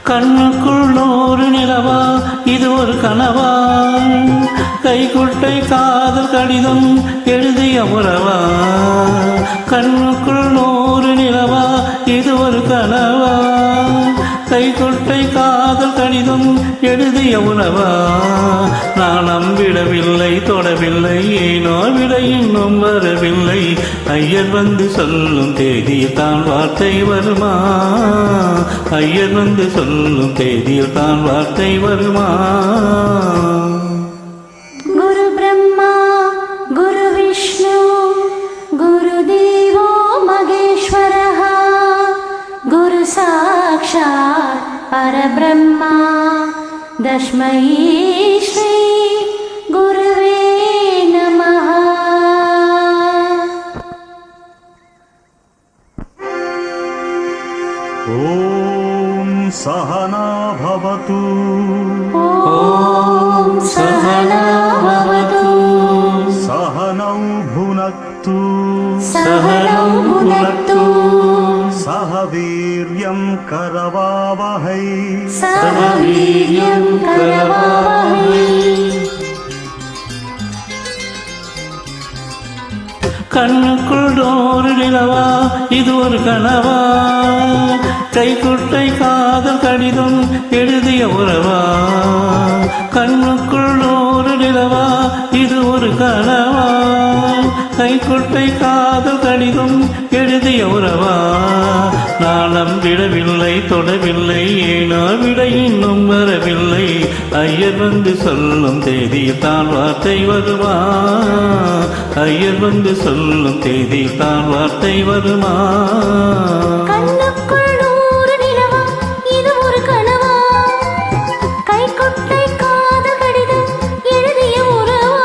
கண்ணுக்குள் நூறு நிலவா இது ஒரு கனவா, கைக்குட்டை காதல் கடிதம் எழுதிய உறவா. கண்ணுக்குள் நூறு நிலவா இது ஒரு கனவா, கைக்குட்டை காதல் கடிதம் எழுதிய உறவா. நான் நம்பிடவில்லை தொடவில்லை, ஏனோ விடை இன்னும் வரவில்லை. ஐயர் வந்து சொல்லும் தேதியில் தான் வார்த்தை வருமா, ஐயர் வந்து சொல்லும் தேதியில் தான் வார்த்தை வருமா. குரு பிரம்மா குரு விஷ்ணு குரு தேவோ மகேஸ்வரः குரு சாக்ஷாத் பரபிரம்மா தஸ்மை ஸ்ரீ குருவே நமः. ஓம் சஹனா பவது ஓம் சஹனா பவது சஹனௌ புனக்து சஹனௌ புனக்து சஹ வீர்யம் கரவாவஹை சஹ வீர்யம் கரவாவஹை. கண்ணுக்குள் நூறு நிலவா இது ஒரு கனவா, கைக்குட்டை காதல் கடிதம் எழுதிய உறவா. கண்ணுக்குள் நூறு நிலவா இது ஒரு கனவா, கைக்குட்டை காதல் கடிதம் எழுதிய உறவா. நான் நம்பிடவில்லை தொடவில்லை, ஏனோ விடை இன்னும் வரவில்லை. ஐயர் வந்து சொல்லும் தேதியில் தான் வார்த்தை வருமா, ஐயர் வந்து சொல்லும் தேதியில் தான் வார்த்தை வருமா. கண்ணுக்குள் நூறு நிலவா இது ஒரு கனவா, கைக்குட்டை காதல் கடிதம் எழுதிய உறவா.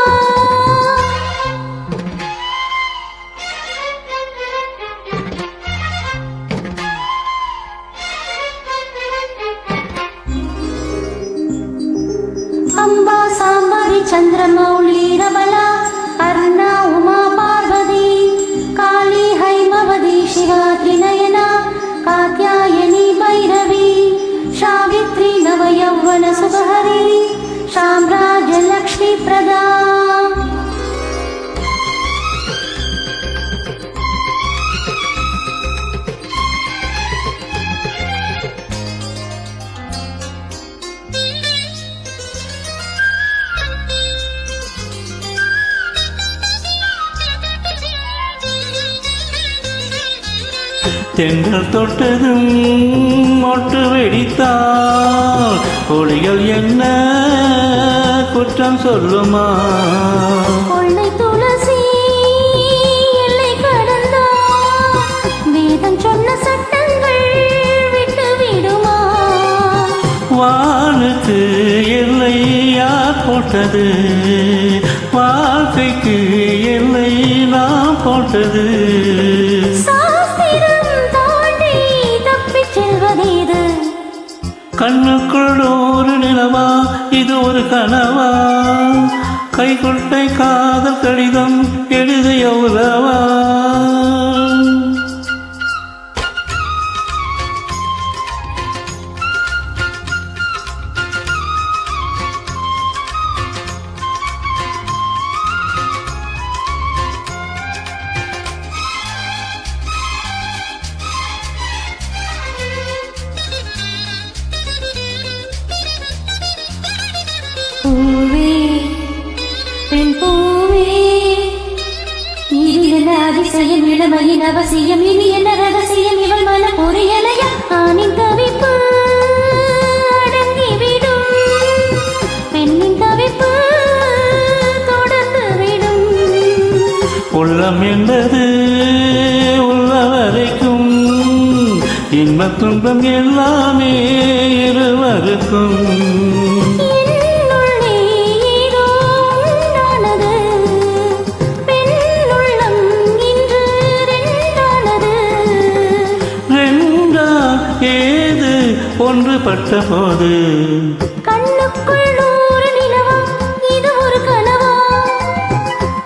அம்பா சாம்பவி சந்திரமௌலி ரமலா அருணா உமா பார்வதி காளி ஹைமவதி சிவா திரிநயனா காத்யாயனி பைரவி சாவித்ரி நவ யௌவன சுபஹரி சாம்ராஜ லக்ஷ்மி பிரதா. தென்றல் தொட்டதும் மொட்டு வெடித்தால் ஒளிகள் என்ன குற்றம் சொல்லுமா. கொள்ளை துளசி எல்லை கடந்தால் வேதம் சொன்ன சட்டங்கள் விட்டு விடுமா. வானுக்கு எல்லை யார் போட்டது, வாழ்க்கைக்கு எல்லை நான் போட்டது. கண்ணுக்குள் ஒரு நிலவா இது ஒரு கனவா, கைக்குட்டை காதல் கடிதம் எழுதிய உறவா. பூவே பெண் பூவே இது என்ன அதிசயம், இளமையின் அவசியம், இனி என்ன ரகசியம், இவள் மன பொறியலையா ஆணின் தவிப்பு அடங்கிவிடும், பெண்ணின் தவிப்பு தொடர்ந்து விடும். உள்ளம் என்பது உள்ள வரைக்கும் இன்பத் துன்பம் எல்லாமே இருவருக்கும். என்னுள்ளே ஏதோ உண்டானது, பெண்ணுள்ளம் இன்று ரெண்டானது. ரெண்டா ஏது ஒன்றுபட்ட போது கண்ணுக்குள் நூறு நிலவா, இது ஒரு கனவா?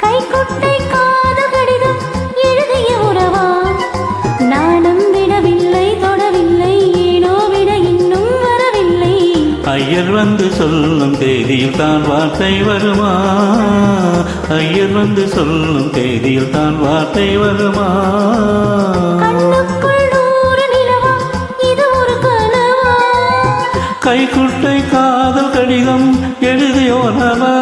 கைக்குட்டை காதல் கடிதம் எழுதிய உறவா? நாணம் விடவில்லை, தொடவில்லை, ஏனோ விட இன்னும் வரவில்லை. ஐயர் வந்து சொல்லும் தேதியில் தான் வார்த்தை வருமா? ஐயர் வந்து சொல்லும் தேதியில் தான் வார்த்தை வருமா? கண்ணுக்குள் நூறு நிலவா, இது ஒரு கனவா? கைக்குட்டை காதல் கடிதம் எழுதியோனவா?